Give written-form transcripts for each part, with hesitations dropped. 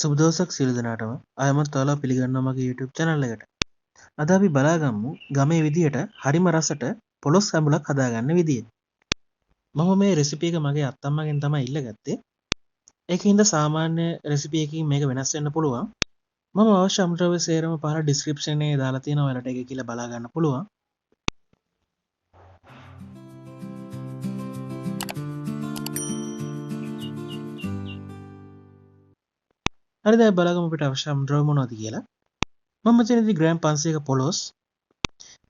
සුබ දවසක් සියලු දෙනාටම ආයමත් ඔයාලා පිළිගන්නවා මගේ YouTube channel එකට. අද අපි බලාගමු ගමේ විදියට හරිම රසට පොලොස් ඇඹුලක් හදාගන්න විදිය. මම මේ රෙසිපි එක මගේ අත්තම්මගෙන් තමයි ඉල්ලගත්තේ. ඒකින්ද සාමාන්‍ය රෙසිපි එකකින් මේක වෙනස් වෙන්න පුළුවන්. මම අවශ්‍ය අමුද්‍රව්‍ය සේරම පහළ description එකේ දාලා තියෙනවා ඔයාලට ඒක කියලා බලා ගන්න පුළුවන්. හරි දැන් බලාගමු අපිට අවශ්‍ය අමුද්‍රව්‍ය මොනවද කියලා. මම මෙතනදී ග්‍රෑම් 500ක පොලොස්,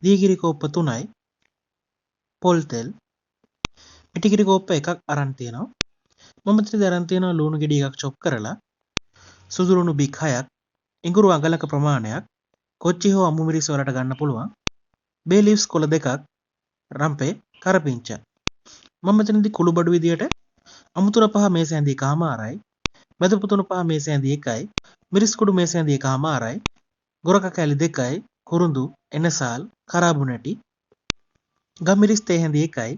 දීගිරි කෝප්ප 3යි, පොල් තෙල්, මිටිකිරි කෝප්ප එකක් අරන් තියෙනවා. මම මෙතනදී අරන් තියෙනවා ලුණු ගෙඩි එකක් chop කරලා, සුදු ලුණු බික් 6ක්, ඉඟුරු අඟලක ප්‍රමාණයක්, කොච්චි හෝ අමු මිරිස් වලට ගන්න පුළුවන්, බේ ලීව්ස් කොළ දෙකක්, රම්පේ, කරපිංච. මම මෙතනදී කුළු බඩු විදියට අමුතුර පහ මේස ඇඳි එකමාරයි, මැද පුතුණු පහ මේස ඇඳි එකයි, මිරිස් කුඩු මේස ඇඳි එකමාරයි, ගොරක කැලි දෙකයි, කුරුඳු, එනසාල්, කරාබු නැටි, ගම් මිරිස් තේ හැඳි එකයි,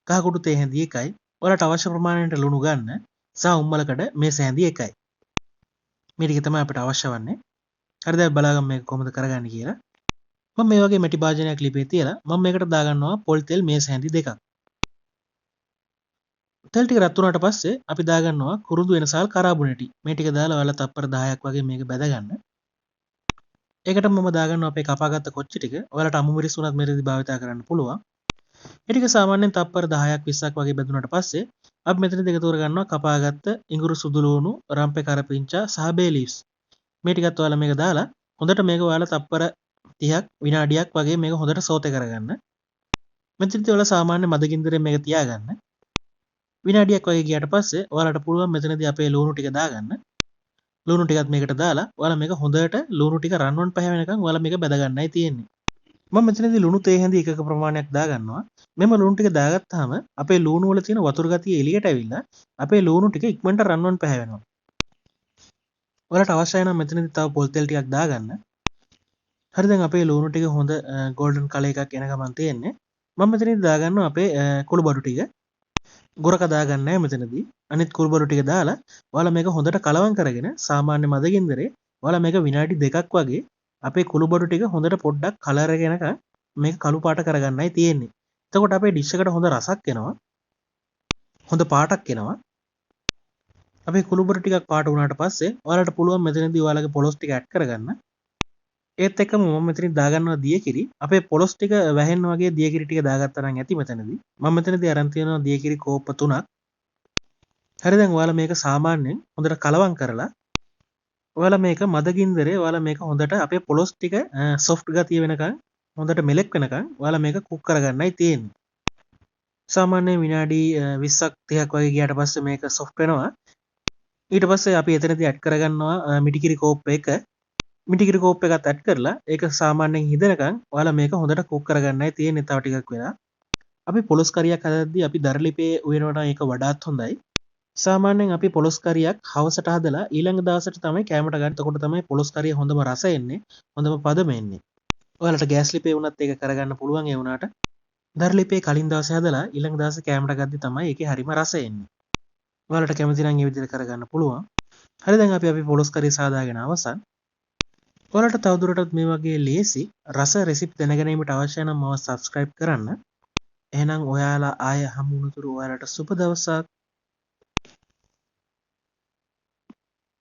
කහ කුඩු තේ හැඳි එකයි, ඔයාලට අවශ්‍ය ප්‍රමාණයට ලුණු ගන්න, සහ උම්මලකඩ මේස හැඳි එකයි. මේ ටික තමයි අපිට අවශ්‍ය වන්නේ. හරි දැන් බලාගමු මේක කොහොමද කරගන්නේ කියලා. මම මේ වගේ මැටි භාජනයක් ලිපේ තියලා මම මේකට දාගන්නවා පොල් තෙල් මේස හැඳි දෙකක්. තෙල් ටික රත් වුණාට පස්සේ අපි දාගන්නවා කුරුඳු එනසාල් කරාබු නැටි. මේ ටික දාලා ඔයාලා තප්පර 10ක් වගේ මේක බැද ගන්න. ඒකට මම දාගන්නවා අපේ කපාගත්ත කොච්චි ටික. ඔයාලට අමු මිරිස් උනත් මෙතනදී භාවිතා කරන්න පුළුවන්. ඒ ටික සාමාන්‍යයෙන් තප්පර 10ක් 20ක් වගේ බැදුනට පස්සේ අපි මෙතනදී එකතු කරගන්නවා කපාගත්ත ඉඟුරු සුදු ලුණු, රම්පේ කරපිංචා සහ බේ ලීව්ස්. මේ ටිකත් ඔයාලා මේක දාලා හොඳට මේක ඔයාලා තප්පර 30ක් විනාඩියක් වගේ මේක හොඳට සෝතේ කරගන්න. මෙතනදී ඔයාලා සාමාන්‍ය මදගින්දරෙන් මේක තියාගන්න. විනාඩියක් වගේ ගියාට පස්සේ ඔයාලට පුළුවන් මෙතනදී අපේ ලුණු ටික දාගන්න. ලුණු ටිකත් මේකට දාලා ඔයාලා මේක හොඳට ලුණු ටික රන්වන් පැහැවෙනකන් ඔයාලා මේක බැද ගන්නයි තියෙන්නේ. මම මෙතනදී ලුණු තේ හැඳි එකක ප්‍රමාණයක් දාගන්නවා. මෙම ලුණු ටික දාගත්තාම අපේ ලුණු වල තියෙන වතුර ගතිය එළියට ඇවිල්ලා අපේ ලුණු ටික ඉක්මනට රන්වන් පැහැවෙනවා. ඔයාලට අවශ්‍යයි නම් මෙතනදී තව පොල් තෙල් ටිකක් දාගන්න. හරි දැන් අපේ ලුණු ටික හොඳ ගෝල්ඩන් කලර් එකක් එන ගමන් තියෙන්නේ. මම මෙතනදී දාගන්නවා අපේ කුළු බඩු ටික. ගොරක දාගන්න නැහැ මෙතනදී. අනිත් කුළු බඩු ටික දාලා ඔයාලා මේක හොඳට කලවම් කරගෙන සාමාන්‍ය මදගින්දරේ ඔයාලා මේක විනාඩි 2ක් වගේ අපේ කුළු බඩු ටික හොඳට පොඩ්ඩක් කලර් එක එනකන් මේක කළු පාට කරගන්නයි තියෙන්නේ. එතකොට අපේ ඩිෂ් එකට හොඳ රසක් එනවා. හොඳ පාටක් එනවා. අපේ කුළු බඩු ටිකක් පාට වුණාට පස්සේ ඔයාලට පුළුවන් මෙතනදී ඔයාලගේ පොලොස් ටික ඇඩ් කරගන්න. ඒත් එක්කම මම මෙතනින් දාගන්නවා දියකිරි. අපේ පොලොස් ටික වැහෙන්න වගේ දියකිරි ටික දාගත්තා නම් ඇති මෙතනදී. මම මෙතනදී අරන් තියෙනවා දියකිරි කෝප්ප 3ක්. හරි දැන් ඔයාලා මේක සාමාන්‍යයෙන් හොඳට කලවම් කරලා ඔයාලා මේක මදගින්දරේ ඔයාලා මේක හොඳට අපේ පොලොස් ටික සොෆ්ට් ගතිය වෙනකන් හොඳට මෙලෙක් වෙනකන් ඔයාලා මේක කුක් කරගන්නයි තියෙන්නේ. සාමාන්‍යයෙන් විනාඩි 20ක් 30ක් වගේ ගියාට පස්සේ මේක සොෆ්ට් වෙනවා. ඊට පස්සේ අපි එතනදී ඇඩ් කරගන්නවා මිටිකිරි කෝප්ප එක. මිටිකිරි කෝප්ප එකත් ඇඩ් කරලා ඒක සාමාන්‍යයෙන් හිදෙනකන් ඔයාලා මේක හොඳට කුක් කරගන්නයි තියෙන්නේ තව ටිකක් වෙලා. අපි පොලොස් කරියක් හදද්දී අපි දරලිපේ උයනවට ඒක වඩාත් හොඳයි. සාමාන්‍යයෙන් අපි පොලොස් කරියක් හවසට හදලා ඊළඟ දවසට තමයි කෑමට ගන්න. එතකොට තමයි පොලොස් කරිය හොඳම රස එන්නේ, හොඳම පදම එන්නේ. ඔයාලට ගෑස් ලිපේ වුණත් ඒක කරගන්න පුළුවන් ඒ වුණාට. දරලිපේ කලින් දවසේ හදලා ඊළඟ දවසේ කෑමට ගද්දි තමයි ඒකේ හරිම රස එන්නේ. ඔයාලට කැමති නම් මේ විදිහට කරගන්න පුළුවන්. හරි දැන් අපි පොලොස් කරිය සාදාගෙන අවසන්. ඔයාලට තවදුරටත් මේ වගේ ලේසි රස රෙසිපි දැනගැනීමට අවශ්‍ය නම් මම subscribe කරන්න. එහෙනම් ඔයාලා ආය හමු වුණතුරු ඔයාලට සුබ දවසක්.